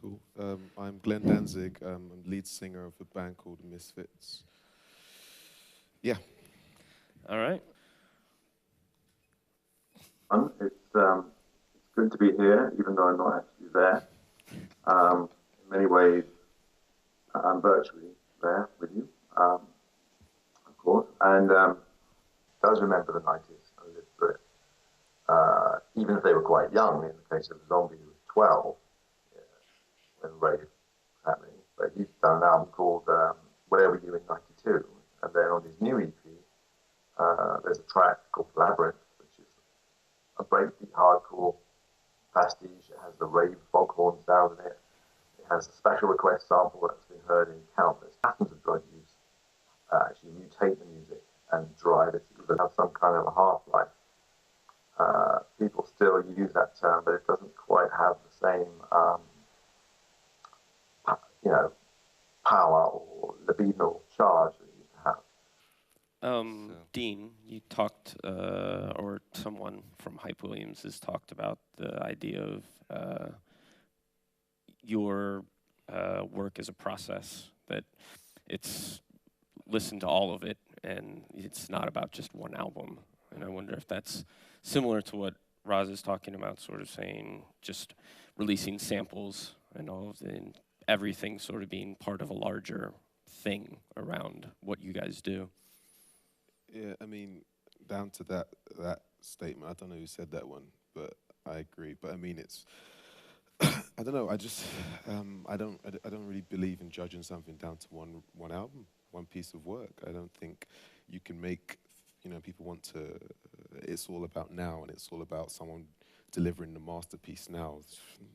Cool. I'm Glenn Danzig. I'm lead singer of a band called The Misfits. Yeah. All right. It's good to be here, even though I'm not actually there. In many ways, I'm virtually there with you, of course. And does remember the 90s and lived through it. Even if they were quite young, in the case of Zombie, who was 12 yeah, when rave was happening. But he's done an album called Where Were You in 92? And then on his new EP, there's a track called Labyrinth, which is a breakbeat hardcore pastiche. It has the rave foghorn sound in it. It has a special request sample that's been heard in countless patterns of drug use. Actually mutate the music and drive it to even have some kind of a half-life. People still use that term, but it doesn't quite have the same, you know, power or libidinal charge that it used to have. Dean, you talked, or someone from Hype Williams has talked about the idea of your work as a process, that it's listen to all of it, and it's not about just one album. And I wonder if that's similar to what Roz is talking about, sort of saying just releasing samples and all of the, and everything sort of being part of a larger thing around what you guys do. Yeah, I mean, down to that statement, I don't know who said that one, but I agree. But I mean, it's I don't know. I don't really believe in judging something down to one album, one piece of work. I don't think you can make, people want to. It's all about now, and it's all about someone delivering the masterpiece now.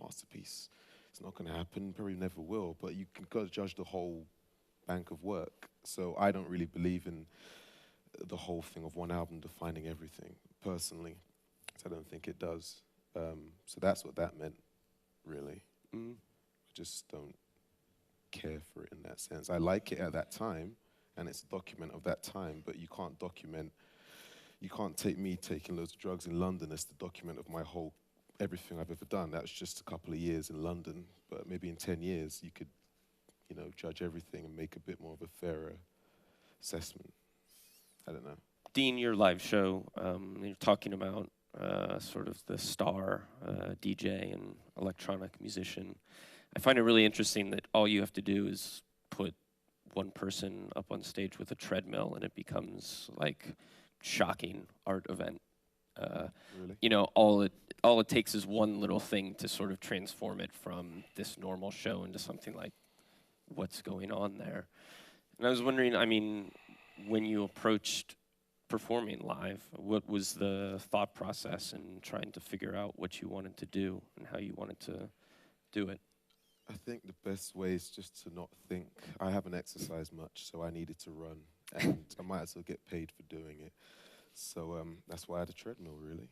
Masterpiece, it's not going to happen. Probably never will. But you can gotta judge the whole bank of work. So I don't really believe in the whole thing of one album defining everything, personally. So I don't think it does. So that's what that meant, really. I just don't care for it in that sense. I like it at that time, and it's a document of that time, but you can't take me taking loads of drugs in London as the document of my whole, everything I've ever done. That was just a couple of years in London, but maybe in 10 years you could, judge everything and make a bit more of a fairer assessment. I don't know. Dean, your live show, you're talking about sort of the star DJ and electronic musician. I find it really interesting that all you have to do is put one person up on stage with a treadmill and it becomes like shocking art event. Really? All it takes is one little thing to sort of transform it from this normal show into something like what's going on there. And I was wondering, I mean, when you approached performing live, what was the thought process in trying to figure out what you wanted to do and how you wanted to do it? I think the best way is just to not think. I haven't exercised much, so I needed to run, and I might as well get paid for doing it. So that's why I had a treadmill, really.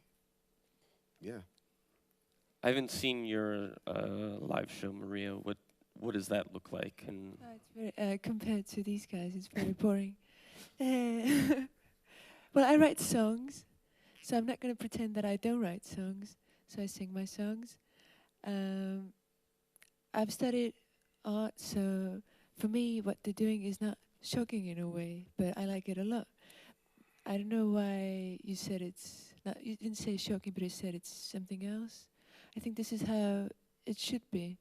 Yeah. I haven't seen your live show, Maria. What does that look like? And It's very compared to these guys, it's very boring. Well, I write songs, so I'm not going to pretend that I don't write songs. So I sing my songs. I've studied art, so for me, what they're doing is not shocking in a way, but I like it a lot. I don't know why you said it's not. You didn't say shocking, but you said it's something else. I think this is how it should be.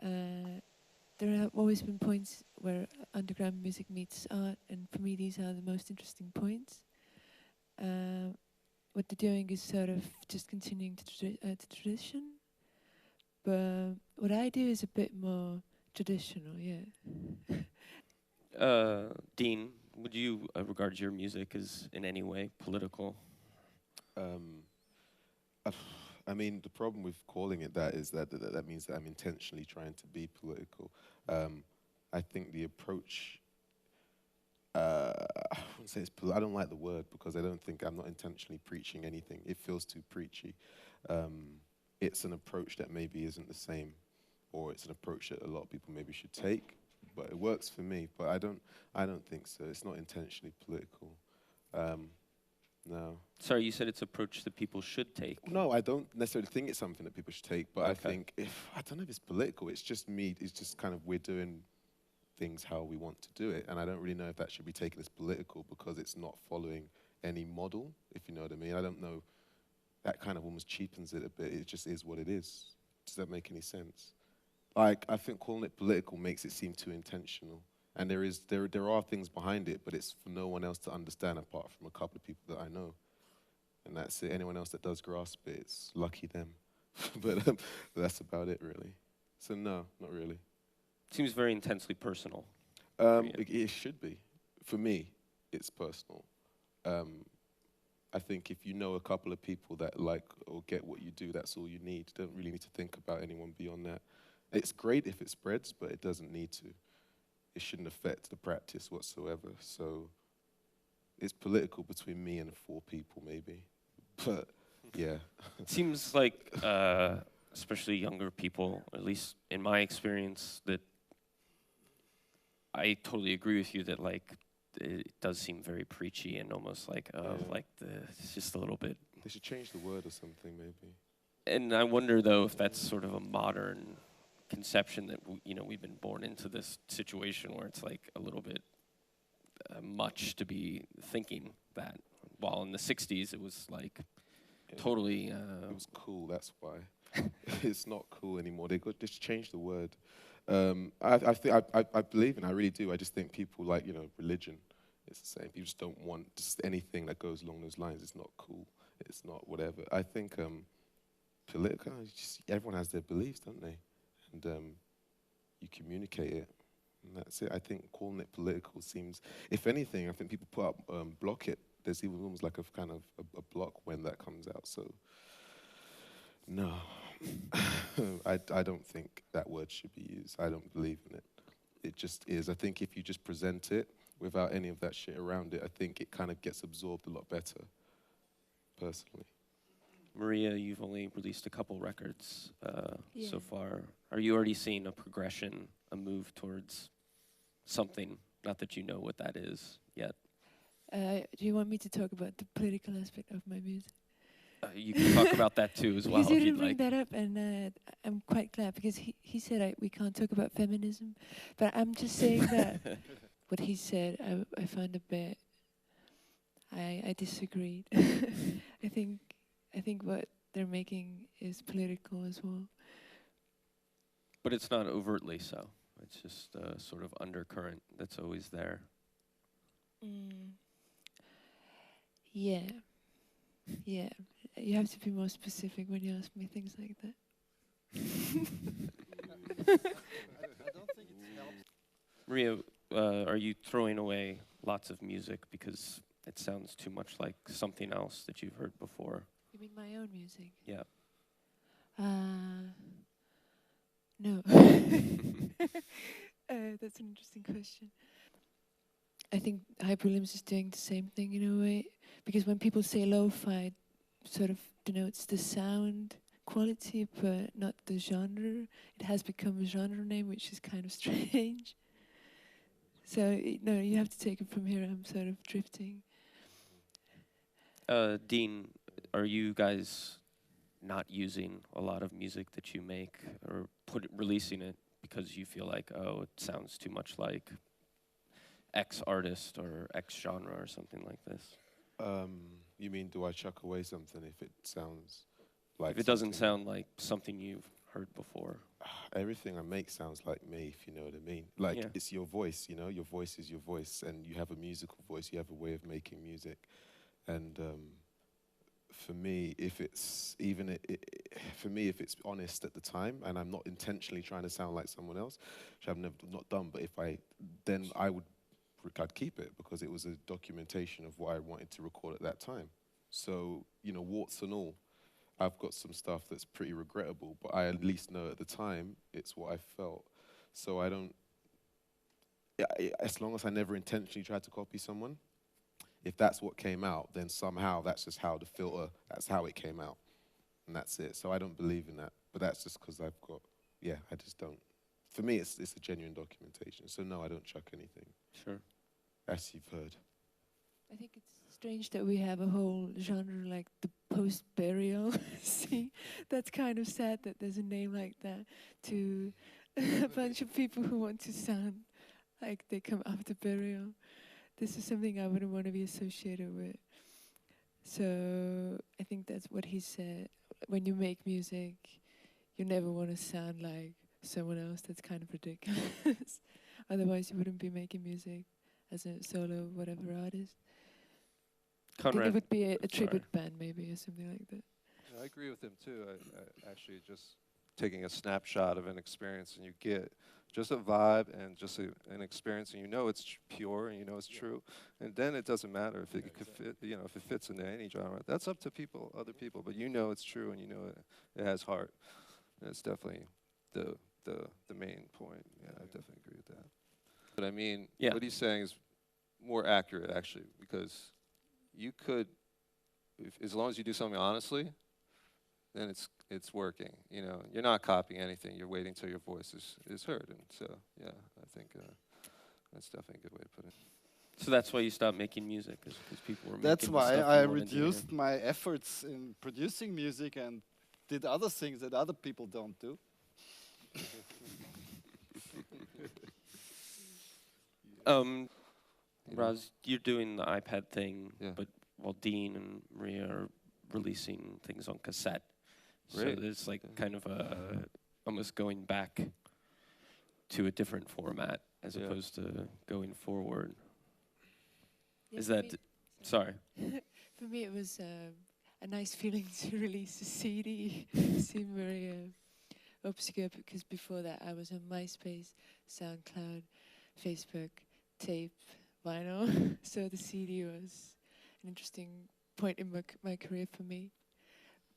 There have always been points where underground music meets art, and for me, these are the most interesting points. What they're doing is sort of just continuing the tradition, but what I do is a bit more traditional, yeah. Dean, would you regard your music as in any way political? I mean, the problem with calling it that is that means that I'm intentionally trying to be political. I think the approach, I wouldn't say it's I don't like the word because I don't think I'm not intentionally preaching anything. It feels too preachy. It's an approach that maybe isn't the same, or it's an approach that a lot of people maybe should take, but it works for me. But I don't think so. It's not intentionally political. No. Sorry, you said it's approach that people should take. No, I don't necessarily think it's something that people should take, but I Okay. think I don't know if it's political. It's just me. It's just kind of we're doing things how we want to do it, and I don't really know if that should be taken as political because it's not following any model. If you know what I mean, I don't know. That kind of almost cheapens it a bit. It just is what it is. Does that make any sense? Like I think calling it political makes it seem too intentional, and there are things behind it, but it's for no one else to understand apart from a couple of people that I know. And that's it. Anyone else that does grasp it, it's lucky them. but that's about it, really. So no, not really. Seems very intensely personal. you. It should be. For me, it's personal. I think if you know a couple of people that like or get what you do, that's all you need. You don't really need to think about anyone beyond that. It's great if it spreads, but it doesn't need to. It shouldn't affect the practice whatsoever. So it's political between me and 4 people, maybe. But yeah. It seems like, especially younger people, at least in my experience, that I totally agree with you that like it does seem very preachy and almost like it's just a little bit. They should change the word or something, maybe. And I wonder though if that's sort of a modern conception that we've been born into this situation where it's like a little bit much to be thinking that. While in the '60s it was like totally. It was cool. That's why. It's not cool anymore. They got just change the word. I believe in. I really do. I just think people like religion. It's the same. People just don't want just anything that goes along those lines. It's not cool. It's not whatever. I think political. Everyone has their beliefs, don't they? And you communicate it, and that's it. I think calling it political seems, if anything, I think people put up block it. There's even almost like a kind of a block when that comes out. So no, I don't think that word should be used. I don't believe in it. It just is. I think if you just present it without any of that shit around it, I think it kind of gets absorbed a lot better, personally. Maria, you've only released a couple records Yeah. so far. Are you already seeing a progression, a move towards something? Not that you know what that is yet. Do you want me to talk about the political aspect of my music? You can talk about that too as well Because you if didn't you'd bring like. that up, and I'm quite glad because he said we can't talk about feminism, but I'm just saying that what he said I found a bit. I disagreed. I think what they're making is political as well. But it's not overtly so. It's just a sort of undercurrent that's always there. Yeah. Yeah. You have to be more specific when you ask me things like that. Maria, are you throwing away lots of music because it sounds too much like something else that you've heard before? You mean my own music? Yeah. No. That's an interesting question. I think Hyperlimbs is doing the same thing in a way, because when people say lo-fi, it sort of denotes the sound quality, but not the genre. It has become a genre name, which is kind of strange. So, no, you have to take it from here. I'm sort of drifting. Dean, are you guys not using a lot of music that you make or releasing it because you feel like, oh, it sounds too much like X artist or X genre or something like this? You mean, do I chuck away something if it sounds like If it doesn't something- sound like something you've heard before. Everything I make sounds like me, if you know what I mean. Like, Yeah. it's your voice, your voice is your voice, and you have a musical voice, you have a way of making music. And for me, if it's if it's honest at the time, and I'm not intentionally trying to sound like someone else, which I've never not done, but I'd keep it because it was a documentation of what I wanted to record at that time. So, warts and all, I've got some stuff that's pretty regrettable, but I at least know at the time it's what I felt. So I don't, as long as I never intentionally tried to copy someone, if that's what came out, then somehow that's just how that's how it came out. And that's it. So I don't believe in that. But that's just because I just don't. For me, it's a genuine documentation. So no, I don't chuck anything, Sure. as you've heard. I think it's strange that we have a whole genre like the post-burial scene. That's kind of sad that there's a name like that to a bunch of people who want to sound like they come after burial. This is something I wouldn't want to be associated with. So I think that's what he said. When you make music, you never want to sound like someone else. That's kind of ridiculous. Otherwise, you wouldn't be making music as a solo whatever artist. I think it Conrad, would be a sorry. tribute band maybe or something like that. Yeah, I agree with him too. I actually just taking a snapshot of an experience, and you get just a vibe and just an experience, and you know it's pure, and you know it's true, and then it doesn't matter if it could fit, you know, if it fits into any genre. That's up to people, other people, but you know it's true, and you know it has heart. And it's definitely the main point. Yeah, I definitely agree with that. But I mean, Yeah. what he's saying is more accurate actually, because you could, as long as you do something honestly, then it's working. You know, you're not copying anything. You're waiting till your voice is heard. And so, yeah, I think that's definitely a good way to put it. So that's why you stopped making music, because people were That's making the why stuff I you wanted to hear. reduced my efforts in producing music and did other things that other people don't do. Um, You know? Roz, you're doing the iPad thing, Yeah. but while Dean and Maria are releasing things on cassette. Great. So it's like Yeah. kind of almost going back to a different format as Yeah. opposed to going forward. Yeah, Is for that me- sorry? For me, it was a nice feeling to release a CD. It seemed very obscure because before that I was on MySpace, SoundCloud, Facebook, tape, vinyl. So the CD was an interesting point in my career for me.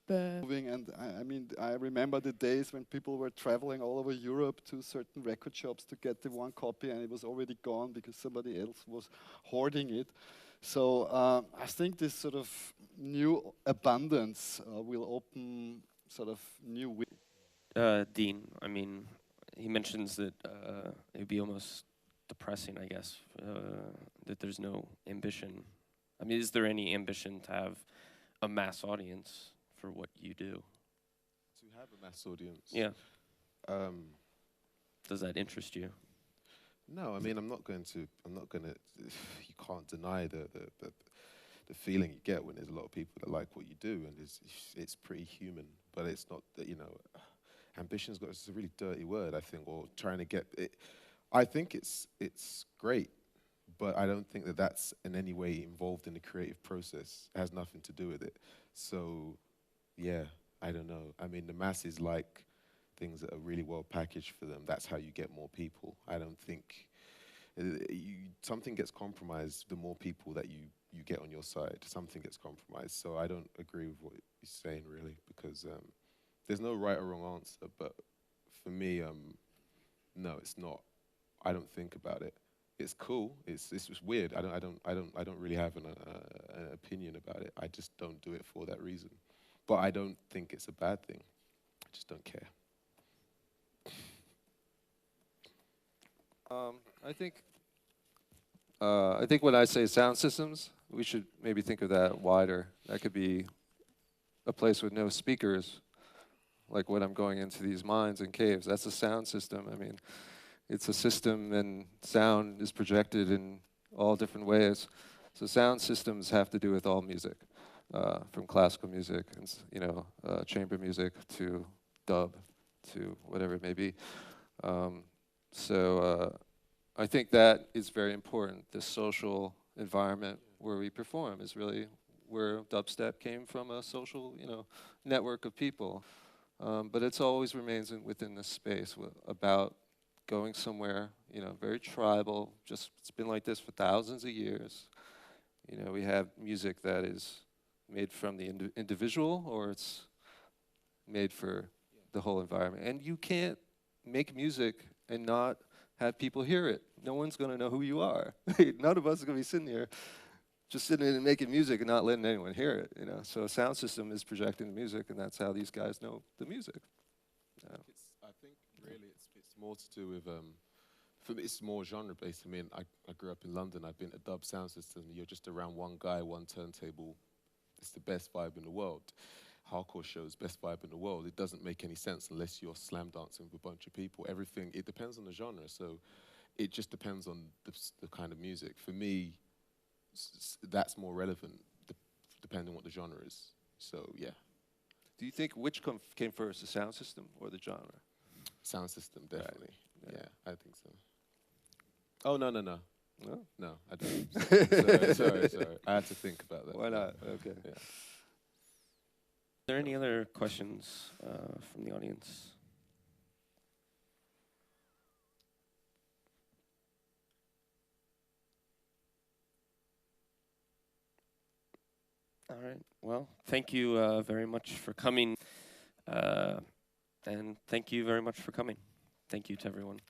But Moving, and I mean, I remember the days when people were traveling all over Europe to certain record shops to get the one copy, and it was already gone because somebody else was hoarding it. So I think this sort of new abundance will open sort of new Dean, I mean, he mentions that it'd be almost depressing, I guess, that there's no ambition. I mean, is there any ambition to have a mass audience for what you do? To have a mass audience. Yeah. Um, Does that interest you? no, I mean I'm not going to. You can't deny the feeling you get when there's a lot of people that like what you do, and it's pretty human. But it's not that, you know, ambition's got, it's a really dirty word, I think, or trying to get it. I think it's great, but I don't think that that's in any way involved in the creative process. It has nothing to do with it. So, yeah, I don't know. I mean, the masses like things that are really well packaged for them. That's how you get more people. I don't think something gets compromised the more people that you get on your side. Something gets compromised. So I don't agree with what he's saying, really, because there's no right or wrong answer. But for me, no, it's not. I don't think about it. It's cool. It's just weird. I don't really have an opinion about it. I just don't do it for that reason. But I don't think it's a bad thing. I just don't care. I think when I say sound systems, we should maybe think of that wider. That could be a place with no speakers, like when I'm going into these mines and caves. That's a sound system. I mean, it's a system, and sound is projected in all different ways. So sound systems have to do with all music, from classical music and chamber music to dub to whatever it may be. I think that is very important. The social environment where we perform is really where dubstep came from, a social, network of people. But it's always remains within this space about going somewhere, very tribal. Just it's been like this for thousands of years. We have music that is made from the individual, or it's made for the whole environment. And you can't make music and not have people hear it. No one's going to know who you are. None of us are going to be sitting here just sitting in and making music and not letting anyone hear it. So a sound system is projecting the music, and that's how these guys know the music. I think really it's more to do with For me, it's more genre based. I mean, I grew up in London. I've been to dub sound system. You're just around one guy, one turntable. It's the best vibe in the world. Hardcore shows, best vibe in the world. It doesn't make any sense unless you're slam dancing with a bunch of people. Everything, it depends on the genre. So it just depends on the kind of music. For me, that's more relevant depending on what the genre is. So yeah. Do you think which came first, the sound system or the genre? Sound system, definitely. Right. Yeah, I think so. Oh, no. No? No, I don't. sorry. I had to think about that. Why not? Okay. Yeah. Are there any other questions from the audience? All right. Well, thank you very much for coming. And thank you very much for coming. Thank you to everyone.